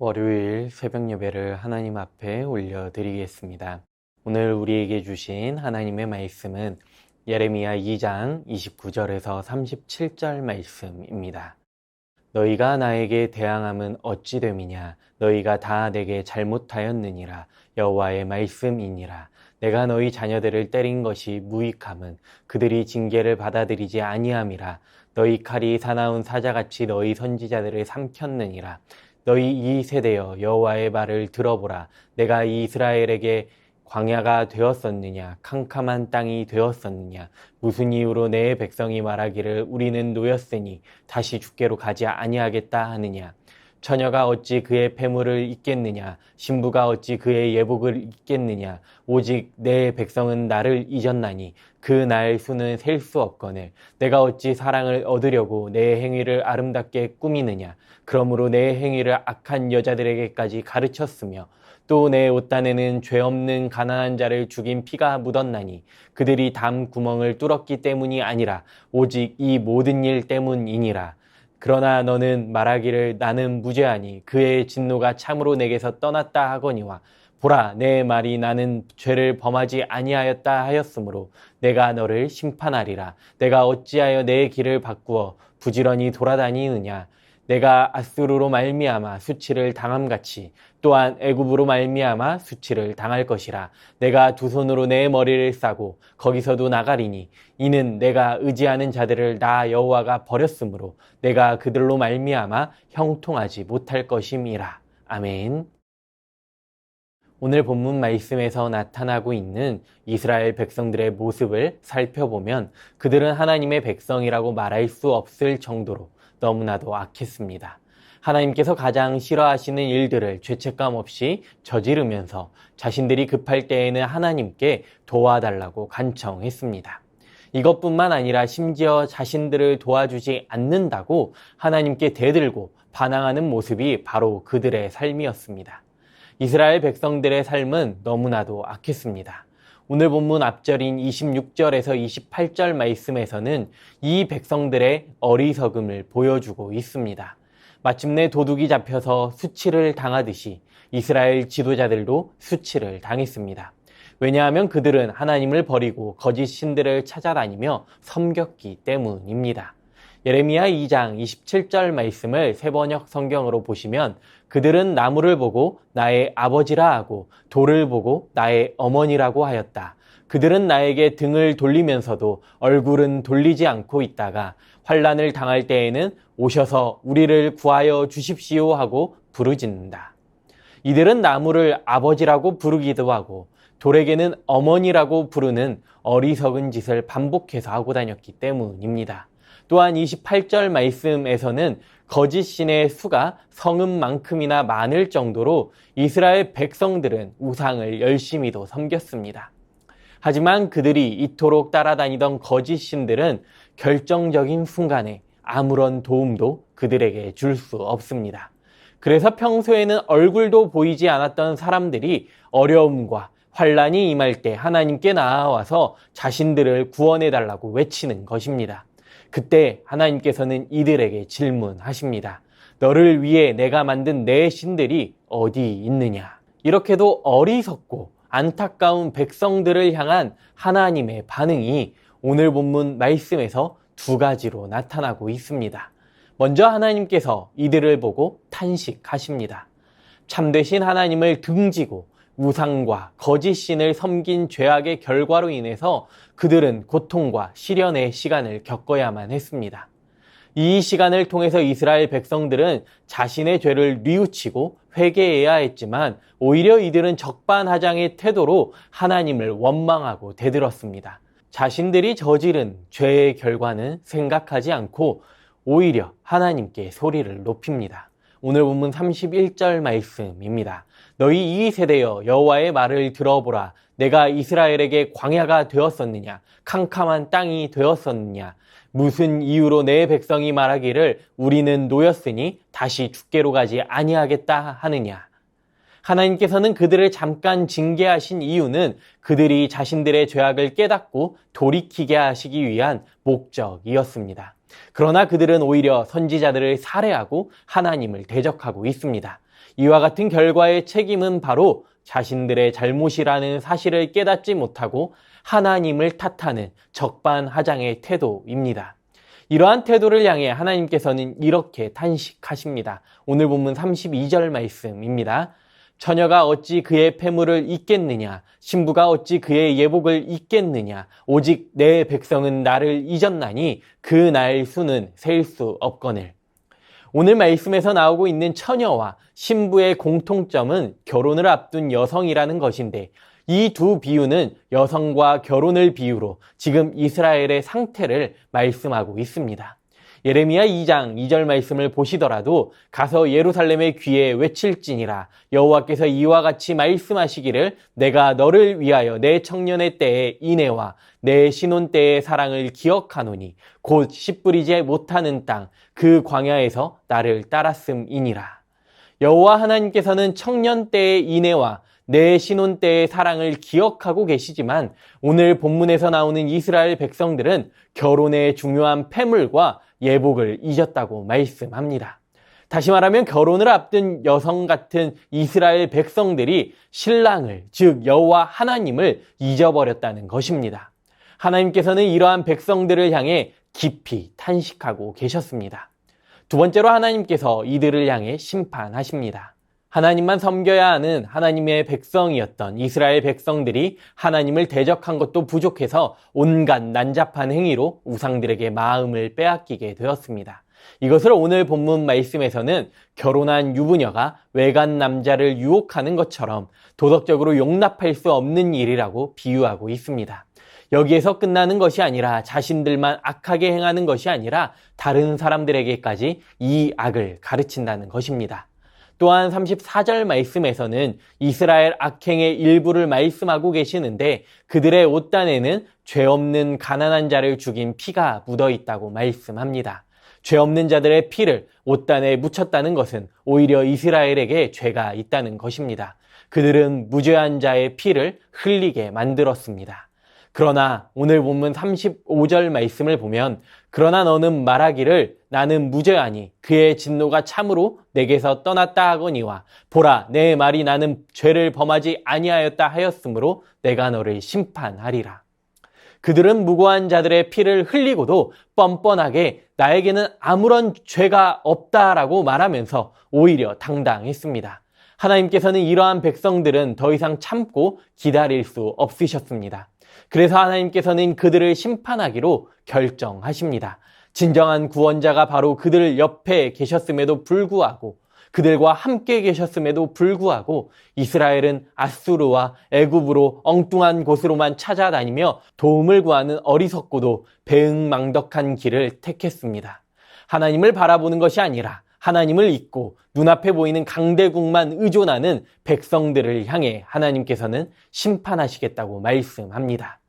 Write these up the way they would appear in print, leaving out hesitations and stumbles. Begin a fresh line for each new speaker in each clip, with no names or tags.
월요일 새벽 예배를 하나님 앞에 올려드리겠습니다. 오늘 우리에게 주신 하나님의 말씀은 예레미야 2장 29절에서 37절 말씀입니다. 너희가 나에게 대항함은 어찌 됨이냐? 너희가 다 내게 잘못하였느니라. 여호와의 말씀이니라. 내가 너희 자녀들을 때린 것이 무익함은 그들이 징계를 받아들이지 아니함이라. 너희 칼이 사나운 사자같이 너희 선지자들을 삼켰느니라. 너희 이 세대여 여호와의 말을 들어보라. 내가 이스라엘에게 광야가 되었었느냐? 캄캄한 땅이 되었었느냐? 무슨 이유로 내 백성이 말하기를 우리는 노였으니 다시 주께로 가지 아니하겠다 하느냐? 처녀가 어찌 그의 패물을 잊겠느냐? 신부가 어찌 그의 예복을 잊겠느냐? 오직 내 백성은 나를 잊었나니 그 날 수는 셀 수 없거늘 내가 어찌 사랑을 얻으려고 내 행위를 아름답게 꾸미느냐? 그러므로 내 행위를 악한 여자들에게까지 가르쳤으며 또 내 옷단에는 죄 없는 가난한 자를 죽인 피가 묻었나니 그들이 담 구멍을 뚫었기 때문이 아니라 오직 이 모든 일 때문이니라. 그러나 너는 말하기를 나는 무죄하니 그의 진노가 참으로 내게서 떠났다 하거니와 보라 내 말이 나는 죄를 범하지 아니하였다 하였으므로 내가 너를 심판하리라. 내가 어찌하여 내 길을 바꾸어 부지런히 돌아다니느냐? 내가 아수르로 말미암아 수치를 당함같이 또한 애굽으로 말미암아 수치를 당할 것이라. 내가 두 손으로 내 머리를 싸고 거기서도 나가리니 이는 내가 의지하는 자들을 나 여호와가 버렸으므로 내가 그들로 말미암아 형통하지 못할 것임이라. 아멘. 오늘 본문 말씀에서 나타나고 있는 이스라엘 백성들의 모습을 살펴보면 그들은 하나님의 백성이라고 말할 수 없을 정도로 너무나도 악했습니다. 하나님께서 가장 싫어하시는 일들을 죄책감 없이 저지르면서 자신들이 급할 때에는 하나님께 도와달라고 간청했습니다. 이것뿐만 아니라 심지어 자신들을 도와주지 않는다고 하나님께 대들고 반항하는 모습이 바로 그들의 삶이었습니다. 이스라엘 백성들의 삶은 너무나도 악했습니다. 오늘 본문 앞절인 26절에서 28절 말씀에서는 이 백성들의 어리석음을 보여주고 있습니다. 마침내 도둑이 잡혀서 수치를 당하듯이 이스라엘 지도자들도 수치를 당했습니다. 왜냐하면 그들은 하나님을 버리고 거짓 신들을 찾아다니며 섬겼기 때문입니다. 예레미야 2장 27절 말씀을 새번역 성경으로 보시면 그들은 나무를 보고 나의 아버지라 하고 돌을 보고 나의 어머니라고 하였다. 그들은 나에게 등을 돌리면서도 얼굴은 돌리지 않고 있다가 환난을 당할 때에는 오셔서 우리를 구하여 주십시오 하고 부르짖는다. 이들은 나무를 아버지라고 부르기도 하고 돌에게는 어머니라고 부르는 어리석은 짓을 반복해서 하고 다녔기 때문입니다. 또한 28절 말씀에서는 거짓 신의 수가 성읍만큼이나 많을 정도로 이스라엘 백성들은 우상을 열심히도 섬겼습니다. 하지만 그들이 이토록 따라다니던 거짓 신들은 결정적인 순간에 아무런 도움도 그들에게 줄 수 없습니다. 그래서 평소에는 얼굴도 보이지 않았던 사람들이 어려움과 환난이 임할 때 하나님께 나아와서 자신들을 구원해달라고 외치는 것입니다. 그때 하나님께서는 이들에게 질문하십니다. 너를 위해 내가 만든 내 신들이 어디 있느냐? 이렇게도 어리석고 안타까운 백성들을 향한 하나님의 반응이 오늘 본문 말씀에서 두 가지로 나타나고 있습니다. 먼저 하나님께서 이들을 보고 탄식하십니다. 참되신 하나님을 등지고 우상과 거짓 신을 섬긴 죄악의 결과로 인해서 그들은 고통과 시련의 시간을 겪어야만 했습니다. 이 시간을 통해서 이스라엘 백성들은 자신의 죄를 뉘우치고 회개해야 했지만 오히려 이들은 적반하장의 태도로 하나님을 원망하고 대들었습니다. 자신들이 저지른 죄의 결과는 생각하지 않고 오히려 하나님께 소리를 높입니다. 오늘 본문 31절 말씀입니다. 너희 이 세대여 여호와의 말을 들어보라. 내가 이스라엘에게 광야가 되었었느냐? 캄캄한 땅이 되었었느냐? 무슨 이유로 내 백성이 말하기를 우리는 노였으니 다시 주께로 가지 아니하겠다 하느냐? 하나님께서는 그들을 잠깐 징계하신 이유는 그들이 자신들의 죄악을 깨닫고 돌이키게 하시기 위한 목적이었습니다. 그러나 그들은 오히려 선지자들을 살해하고 하나님을 대적하고 있습니다. 이와 같은 결과의 책임은 바로 자신들의 잘못이라는 사실을 깨닫지 못하고 하나님을 탓하는 적반하장의 태도입니다. 이러한 태도를 향해 하나님께서는 이렇게 탄식하십니다. 오늘 본문 32절 말씀입니다. 처녀가 어찌 그의 패물을 잇겠느냐? 신부가 어찌 그의 예복을 잇겠느냐? 오직 내 백성은 나를 잊었나니 그 날 수는 셀 수 없거늘. 오늘 말씀에서 나오고 있는 처녀와 신부의 공통점은 결혼을 앞둔 여성이라는 것인데, 이 두 비유는 여성과 결혼을 비유로 지금 이스라엘의 상태를 말씀하고 있습니다. 예레미야 2장 2절 말씀을 보시더라도 가서 예루살렘의 귀에 외칠지니라. 여호와께서 이와 같이 말씀하시기를 내가 너를 위하여 내 청년의 때의 인애와 내 신혼 때의 사랑을 기억하노니 곧 씨 뿌리지 못하는 땅 그 광야에서 나를 따랐음이니라. 여호와 하나님께서는 청년 때의 인애와 내 신혼 때의 사랑을 기억하고 계시지만 오늘 본문에서 나오는 이스라엘 백성들은 결혼의 중요한 패물과 예복을 잊었다고 말씀합니다. 다시 말하면 결혼을 앞둔 여성 같은 이스라엘 백성들이 신랑을, 즉 여호와 하나님을 잊어버렸다는 것입니다. 하나님께서는 이러한 백성들을 향해 깊이 탄식하고 계셨습니다. 두 번째로 하나님께서 이들을 향해 심판하십니다. 하나님만 섬겨야 하는 하나님의 백성이었던 이스라엘 백성들이 하나님을 대적한 것도 부족해서 온갖 난잡한 행위로 우상들에게 마음을 빼앗기게 되었습니다. 이것을 오늘 본문 말씀에서는 결혼한 유부녀가 외간 남자를 유혹하는 것처럼 도덕적으로 용납할 수 없는 일이라고 비유하고 있습니다. 여기에서 끝나는 것이 아니라 자신들만 악하게 행하는 것이 아니라 다른 사람들에게까지 이 악을 가르친다는 것입니다. 또한 34절 말씀에서는 이스라엘 악행의 일부를 말씀하고 계시는데 그들의 옷단에는 죄 없는 가난한 자를 죽인 피가 묻어 있다고 말씀합니다. 죄 없는 자들의 피를 옷단에 묻혔다는 것은 오히려 이스라엘에게 죄가 있다는 것입니다. 그들은 무죄한 자의 피를 흘리게 만들었습니다. 그러나 오늘 본문 35절 말씀을 보면 그러나 너는 말하기를 나는 무죄하니 그의 진노가 참으로 내게서 떠났다 하거니와 보라 내 말이 나는 죄를 범하지 아니하였다 하였으므로 내가 너를 심판하리라. 그들은 무고한 자들의 피를 흘리고도 뻔뻔하게 나에게는 아무런 죄가 없다라고 말하면서 오히려 당당했습니다. 하나님께서는 이러한 백성들은 더 이상 참고 기다릴 수 없으셨습니다. 그래서 하나님께서는 그들을 심판하기로 결정하십니다. 진정한 구원자가 바로 그들 옆에 계셨음에도 불구하고 그들과 함께 계셨음에도 불구하고 이스라엘은 아수르와 애굽으로 엉뚱한 곳으로만 찾아다니며 도움을 구하는 어리석고도 배은망덕한 길을 택했습니다. 하나님을 바라보는 것이 아니라 하나님을 잊고 눈앞에 보이는 강대국만 의존하는 백성들을 향해 하나님께서는 심판하시겠다고 말씀합니다.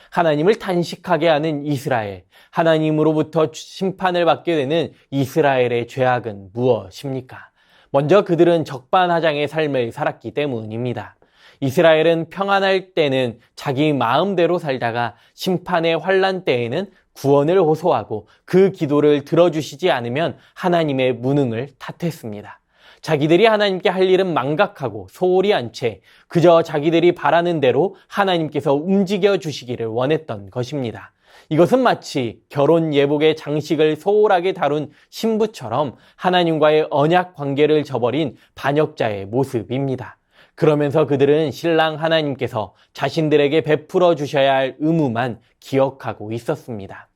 하나님을 단식하게 하는 이스라엘, 하나님으로부터 심판을 받게 되는 이스라엘의 죄악은 무엇입니까? 먼저 그들은 적반하장의 삶을 살았기 때문입니다. 이스라엘은 평안할 때는 자기 마음대로 살다가 심판의 환난 때에는 구원을 호소하고 그 기도를 들어주시지 않으면 하나님의 무능을 탓했습니다. 자기들이 하나님께 할 일은 망각하고 소홀히 한 채 그저 자기들이 바라는 대로 하나님께서 움직여 주시기를 원했던 것입니다. 이것은 마치 결혼 예복의 장식을 소홀하게 다룬 신부처럼 하나님과의 언약 관계를 저버린 반역자의 모습입니다. 그러면서 그들은 신랑 하나님께서 자신들에게 베풀어 주셔야 할 의무만 기억하고 있었습니다.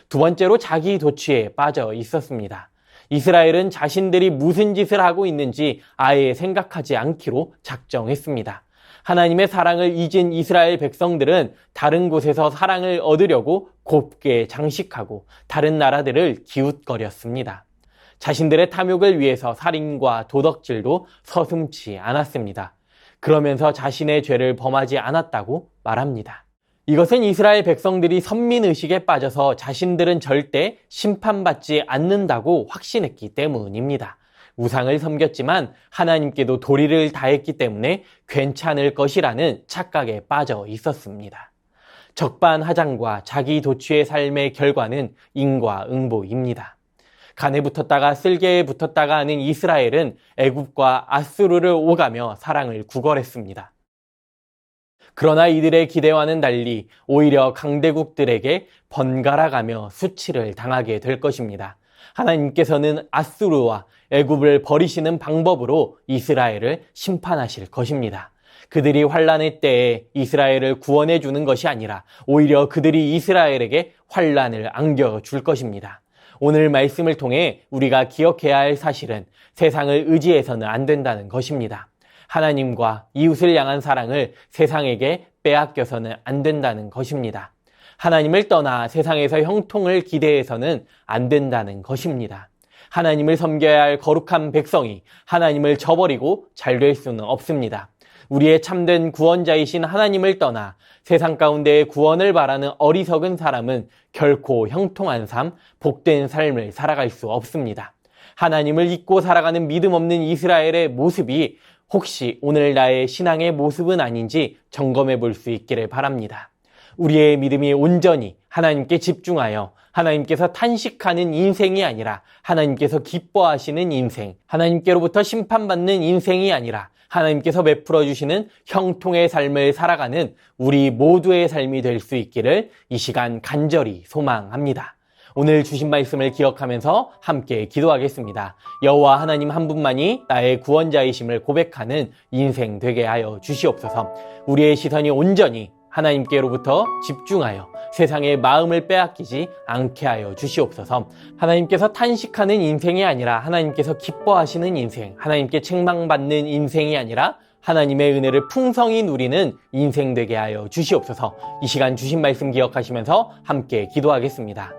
두 번째로 자기 도취에 빠져 있었습니다. 이스라엘은 자신들이 무슨 짓을 하고 있는지 아예 생각하지 않기로 작정했습니다. 하나님의 사랑을 잊은 이스라엘 백성들은 다른 곳에서 사랑을 얻으려고 곱게 장식하고 다른 나라들을 기웃거렸습니다. 자신들의 탐욕을 위해서 살인과 도덕질도 서슴지 않았습니다. 그러면서 자신의 죄를 범하지 않았다고 말합니다. 이것은 이스라엘 백성들이 선민의식에 빠져서 자신들은 절대 심판받지 않는다고 확신했기 때문입니다. 우상을 섬겼지만 하나님께도 도리를 다했기 때문에 괜찮을 것이라는 착각에 빠져 있었습니다. 적반하장과 자기 도취의 삶의 결과는 인과응보입니다. 간에 붙었다가 쓸개에 붙었다가 하는 이스라엘은 애굽과 아수르를 오가며 사랑을 구걸했습니다. 그러나 이들의 기대와는 달리 오히려 강대국들에게 번갈아가며 수치를 당하게 될 것입니다. 하나님께서는 아수르와 애굽을 버리시는 방법으로 이스라엘을 심판하실 것입니다. 그들이 환난의 때에 이스라엘을 구원해 주는 것이 아니라 오히려 그들이 이스라엘에게 환난을 안겨줄 것입니다. 오늘 말씀을 통해 우리가 기억해야 할 사실은 세상을 의지해서는 안 된다는 것입니다. 하나님과 이웃을 향한 사랑을 세상에게 빼앗겨서는 안 된다는 것입니다. 하나님을 떠나 세상에서 형통을 기대해서는 안 된다는 것입니다. 하나님을 섬겨야 할 거룩한 백성이 하나님을 저버리고 잘 될 수는 없습니다. 우리의 참된 구원자이신 하나님을 떠나 세상 가운데의 구원을 바라는 어리석은 사람은 결코 형통한 삶, 복된 삶을 살아갈 수 없습니다. 하나님을 잊고 살아가는 믿음 없는 이스라엘의 모습이 혹시 오늘 나의 신앙의 모습은 아닌지 점검해 볼 수 있기를 바랍니다. 우리의 믿음이 온전히 하나님께 집중하여 하나님께서 탄식하는 인생이 아니라 하나님께서 기뻐하시는 인생, 하나님께로부터 심판받는 인생이 아니라 하나님께서 베풀어 주시는 형통의 삶을 살아가는 우리 모두의 삶이 될 수 있기를 이 시간 간절히 소망합니다. 오늘 주신 말씀을 기억하면서 함께 기도하겠습니다. 여호와 하나님 한 분만이 나의 구원자이심을 고백하는 인생 되게 하여 주시옵소서. 우리의 시선이 온전히 하나님께로부터 집중하여 세상의 마음을 빼앗기지 않게 하여 주시옵소서. 하나님께서 탄식하는 인생이 아니라 하나님께서 기뻐하시는 인생, 하나님께 책망받는 인생이 아니라 하나님의 은혜를 풍성히 누리는 인생 되게 하여 주시옵소서. 이 시간 주신 말씀 기억하시면서 함께 기도하겠습니다.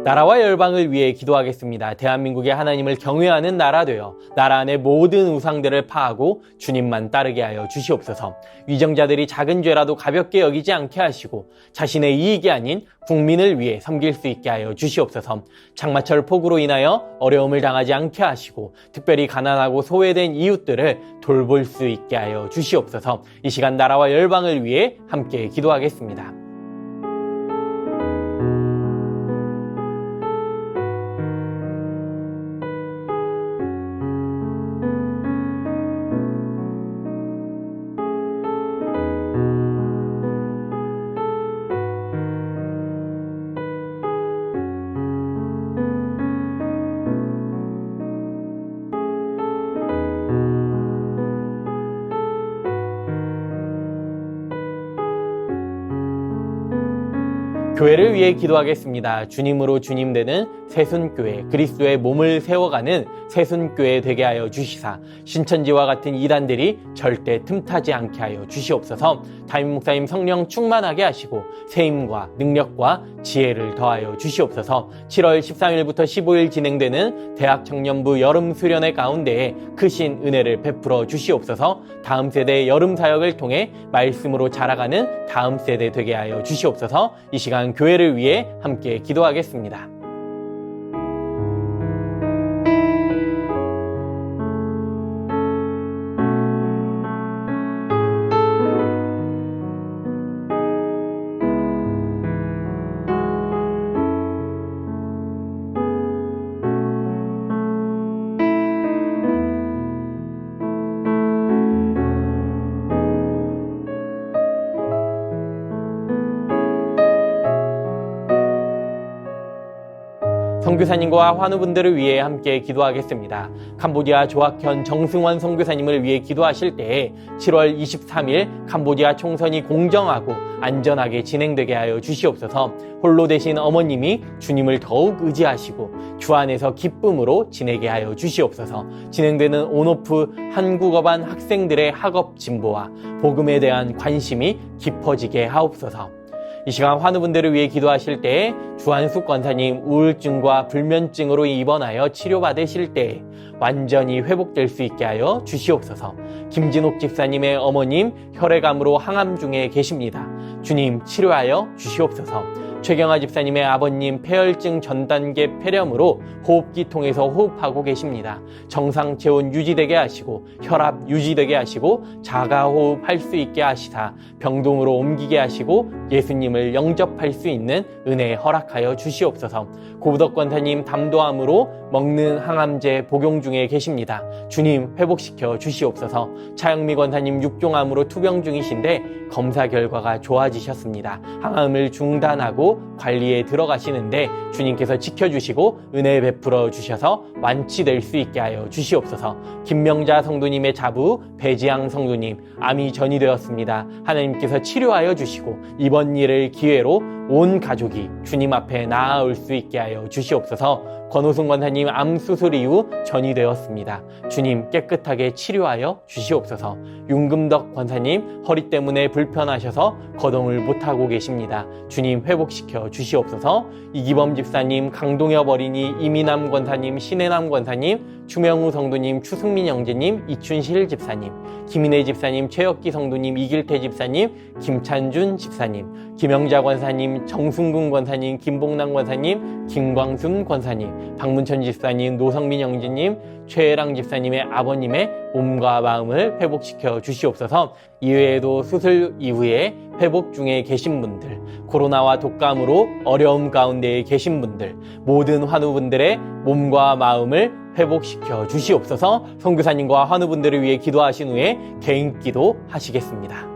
나라와 열방을 위해 기도하겠습니다. 대한민국의 하나님을 경외하는 나라 되어 나라 안의 모든 우상들을 파하고 주님만 따르게 하여 주시옵소서. 위정자들이 작은 죄라도 가볍게 여기지 않게 하시고 자신의 이익이 아닌 국민을 위해 섬길 수 있게 하여 주시옵소서. 장마철 폭우로 인하여 어려움을 당하지 않게 하시고 특별히 가난하고 소외된 이웃들을 돌볼 수 있게 하여 주시옵소서. 이 시간 나라와 열방을 위해 함께 기도하겠습니다. 교회를 위해 기도하겠습니다. 주님으로 주님 되는 새순교회, 그리스도의 몸을 세워가는 새순교회 되게 하여 주시사 신천지와 같은 이단들이 절대 틈타지 않게 하여 주시옵소서. 담임 목사님 성령 충만하게 하시고 세임과 능력과 지혜를 더하여 주시옵소서. 7월 13일부터 15일 진행되는 대학 청년부 여름 수련회 가운데에 크신 은혜를 베풀어 주시옵소서. 다음 세대의 여름 사역을 통해 말씀으로 자라가는 다음 세대 되게 하여 주시옵소서. 이 시간 교회를 위해 함께 기도하겠습니다. 선교사님과 환우분들을 위해 함께 기도하겠습니다. 캄보디아 조학현 정승원 선교사님을 위해 기도하실 때에 7월 23일 캄보디아 총선이 공정하고 안전하게 진행되게 하여 주시옵소서. 홀로 되신 어머님이 주님을 더욱 의지하시고 주 안에서 기쁨으로 지내게 하여 주시옵소서. 진행되는 온오프 한국어반 학생들의 학업 진보와 복음에 대한 관심이 깊어지게 하옵소서. 이 시간 환우분들을 위해 기도하실 때 주한숙 권사님 우울증과 불면증으로 입원하여 치료받으실 때 완전히 회복될 수 있게 하여 주시옵소서. 김진옥 집사님의 어머님 혈액암으로 항암 중에 계십니다. 주님 치료하여 주시옵소서. 최경아 집사님의 아버님 폐혈증 전단계 폐렴으로 호흡기 통해서 호흡하고 계십니다. 정상 체온 유지되게 하시고 혈압 유지되게 하시고 자가호흡할 수 있게 하시사 병동으로 옮기게 하시고 예수님을 영접할 수 있는 은혜 허락하여 주시옵소서. 고부덕 권사님 담도암으로 먹는 항암제 복용 중에 계십니다. 주님 회복시켜 주시옵소서. 차영미 권사님 육종암으로 투병 중이신데 검사 결과가 좋아지셨습니다. 항암을 중단하고 관리에 들어가시는데 주님께서 지켜주시고 은혜 베풀어 주셔서 완치될 수 있게 하여 주시옵소서. 김명자 성도님의 자부 배지양 성도님 암이 전이되었습니다. 하나님께서 치료하여 주시고 이번 일을 기회로 온 가족이 주님 앞에 나아올 수 있게 하여 주시옵소서. 권호승 권사님 암 수술 이후 전이되었습니다. 주님 깨끗하게 치료하여 주시옵소서. 윤금덕 권사님 허리 때문에 불편하셔서 거동을 못하고 계십니다. 주님 회복시켜 주시옵소서. 이기범 집사님, 강동엽 어린이, 이민남 권사님, 신혜남 권사님, 추명우 성도님, 추승민 형제님, 이춘실 집사님, 김인혜 집사님, 최혁기 성도님, 이길태 집사님, 김찬준 집사님, 김영자 권사님, 정순근 권사님, 김봉남 권사님, 김광순 권사님, 박문천 집사님, 노성민 형제님, 최혜랑 집사님의 아버님의 몸과 마음을 회복시켜 주시옵소서. 이외에도 수술 이후에 회복 중에 계신 분들, 코로나와 독감으로 어려움 가운데 계신 분들, 모든 환우분들의 몸과 마음을 회복시켜 주시옵소서. 선교사님과 환우분들을 위해 기도하신 후에 개인 기도 하시겠습니다.